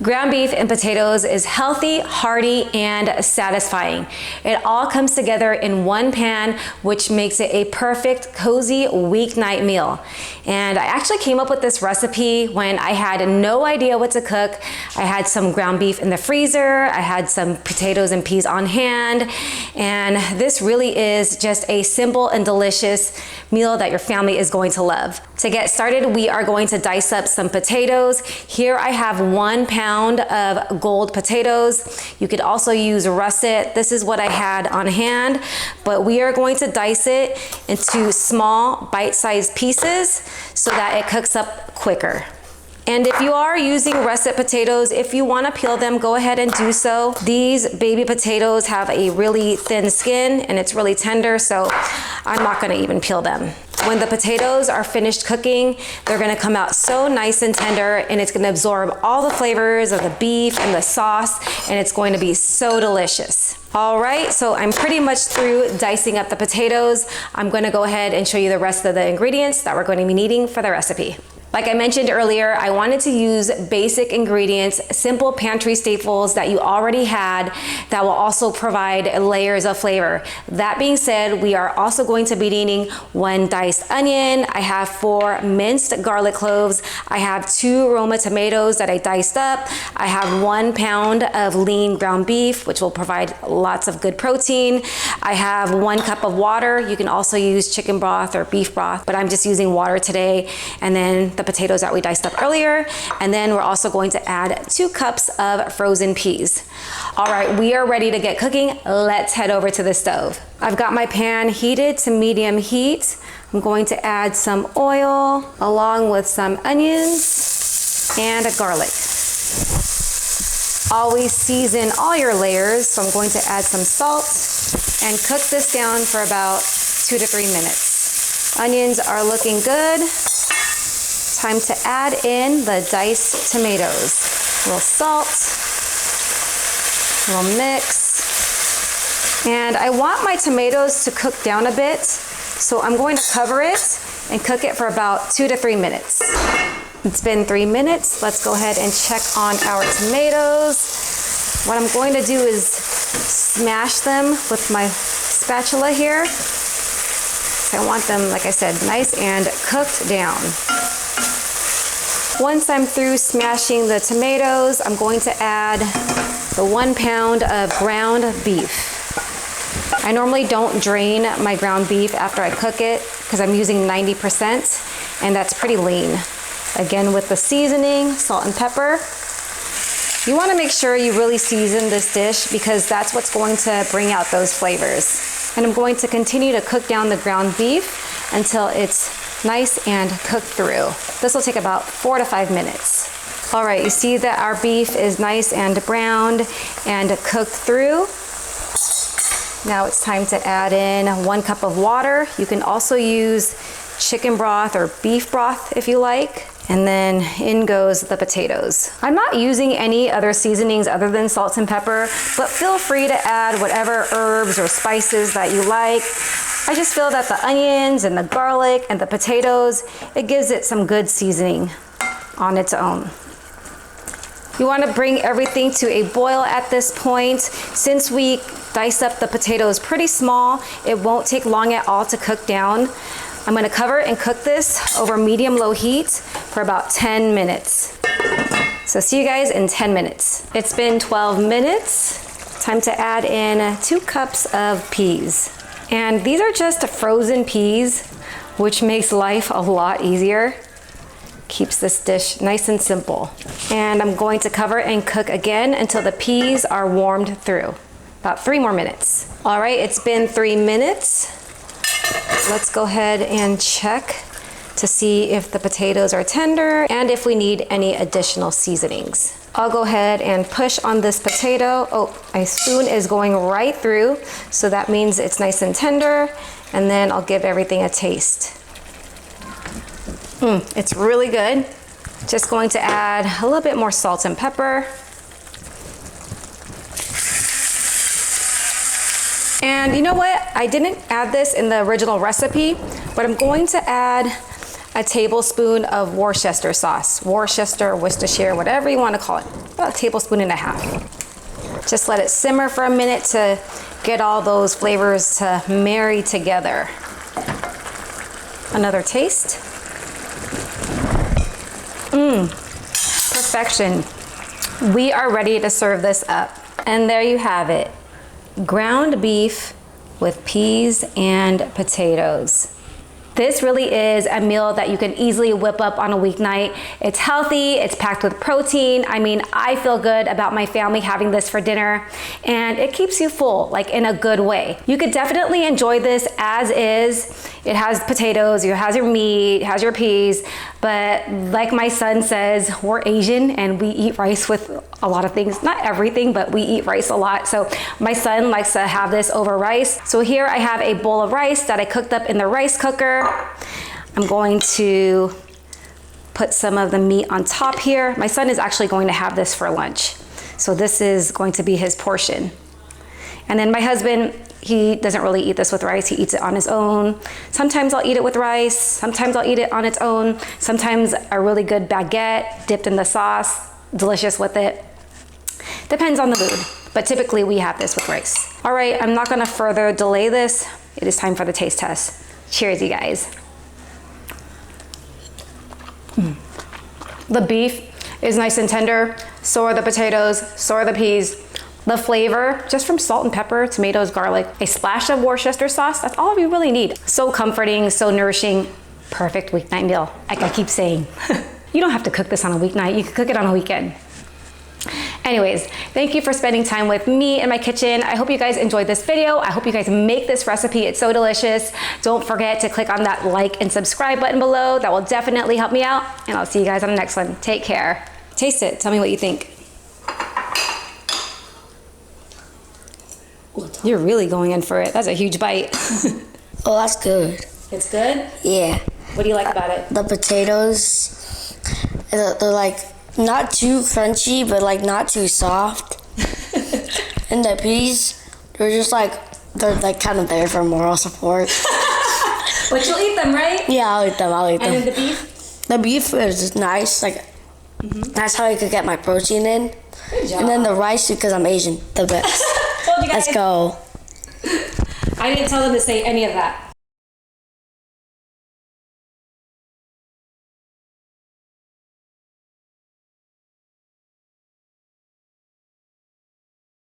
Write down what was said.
Ground beef and potatoes is healthy, hearty, and satisfying. It all comes together in one pan, which makes it a perfect, cozy weeknight meal. And I actually came up with this recipe when I had no idea what to cook. I had some ground beef in the freezer, I had some potatoes and peas on hand, and this really is just a simple and delicious meal that your family is going to love. To get started, we are going to dice up some potatoes. Here I have 1 pound of gold potatoes. You could also use russet. This is what I had on hand, but we are going to dice it into small bite-sized pieces so that it cooks up quicker. And if you are using russet potatoes, if you want to peel them, go ahead and do so. These baby potatoes have a really thin skin and it's really tender, so I'm not going to even peel them. When the potatoes are finished cooking, they're going to come out so nice and tender, and it's going to absorb all the flavors of the beef and the sauce, and it's going to be so delicious. All right, so I'm pretty much through dicing up the potatoes. I'm going to go ahead and show you the rest of the ingredients that we're going to be needing for the recipe. Like I mentioned earlier, I wanted to use basic ingredients, simple pantry staples that you already had that will also provide layers of flavor. That being said, we are also going to be needing 1 diced onion. I have 4 minced garlic cloves. I have 2 Roma tomatoes that I diced up. I have 1 pound of lean ground beef, which will provide lots of good protein. I have 1 cup of water. You can also use chicken broth or beef broth, but I'm just using water today. And then the potatoes that we diced up earlier, and then we're also going to add 2 cups of frozen peas. All right, we are ready to get cooking. Let's head over to the stove. I've got my pan heated to medium heat. I'm going to add some oil along with some onions and a garlic. Always season all your layers, so I'm going to add some salt and cook this down for about 2 to 3 minutes. Onions are looking good. Time to add in the diced tomatoes. A little salt, a little mix. And I want my tomatoes to cook down a bit, so I'm going to cover it and cook it for about 2 to 3 minutes. It's been 3 minutes. Let's go ahead and check on our tomatoes. What I'm going to do is smash them with my spatula here. I want them, like I said, nice and cooked down. Once I'm through smashing the tomatoes, I'm going to add the 1 pound of ground beef. I normally don't drain my ground beef after I cook it because I'm using 90%, and that's pretty lean. Again, with the seasoning, salt and pepper. You want to make sure you really season this dish because that's what's going to bring out those flavors. And I'm going to continue to cook down the ground beef until it's nice and cooked through. This will take about 4 to 5 minutes. All right, you see that our beef is nice and browned and cooked through. Now it's time to add in 1 cup of water. You can also use chicken broth or beef broth if you like. And then in goes the potatoes. I'm not using any other seasonings other than salt and pepper, but feel free to add whatever herbs or spices that you like. I just feel that the onions and the garlic and the potatoes, it gives it some good seasoning on its own. You want to bring everything to a boil at this point. Since we diced up the potatoes pretty small, it won't take long at all to cook down. I'm going to cover and cook this over medium-low heat for about 10 minutes. So see you guys in 10 minutes. It's been 12 minutes. Time to add in 2 cups of peas. And these are just frozen peas, which makes life a lot easier. Keeps this dish nice and simple. And I'm going to cover and cook again until the peas are warmed through. About 3 more minutes. All right, it's been 3 minutes. Let's go ahead and check to see if the potatoes are tender and if we need any additional seasonings. I'll go ahead and push on this potato. Oh, my spoon is going right through, so that means it's nice and tender, and then I'll give everything a taste. It's really good. Just going to add a little bit more salt and pepper. And you know what? I didn't add this in the original recipe, but I'm going to add a tablespoon of Worcester sauce. Worcester, Worcestershire, whatever you want to call it. About a tablespoon and a half. Just let it simmer for a minute to get all those flavors to marry together. Another taste. Perfection. We are ready to serve this up. And there you have it. Ground beef with peas and potatoes. This really is a meal that you can easily whip up on a weeknight. It's healthy, it's packed with protein. I mean, I feel good about my family having this for dinner, and it keeps you full, like in a good way. You could definitely enjoy this as is. It has potatoes, it has your meat, it has your peas, but like my son says, we're Asian and we eat rice with a lot of things. Not everything, but we eat rice a lot. So my son likes to have this over rice. So here I have a bowl of rice that I cooked up in the rice cooker. I'm going to put some of the meat on top here. My son is actually going to have this for lunch. So this is going to be his portion. And then my husband, he doesn't really eat this with rice. He eats it on his own. Sometimes I'll eat it with rice. Sometimes I'll eat it on its own. Sometimes a really good baguette dipped in the sauce, delicious with it. Depends on the mood, but typically we have this with rice. All right, I'm not gonna further delay this. It is time for the taste test. Cheers, you guys. The beef is nice and tender. So are the potatoes, so are the peas. The flavor, just from salt and pepper, tomatoes, garlic, a splash of Worcester sauce, that's all we really need. So comforting, so nourishing, perfect weeknight meal. Like I keep saying, you don't have to cook this on a weeknight, you can cook it on a weekend. Anyways, thank you for spending time with me in my kitchen. I hope you guys enjoyed this video. I hope you guys make this recipe. It's so delicious. Don't forget to click on that like and subscribe button below. That will definitely help me out. And I'll see you guys on the next one. Take care. Taste it. Tell me what you think. You're really going in for it. That's a huge bite. Oh, that's good. It's good? Yeah. What do you like about it? The potatoes, they're like not too crunchy, but like not too soft. And the peas, they're like kind of there for moral support. But you'll eat them, right? Yeah, I'll eat them. And then the beef? The beef is nice. Like that's how I could get my protein in. Good job. And then the rice, because I'm Asian, the best. Told you guys. Let's go. I didn't tell them to say any of that.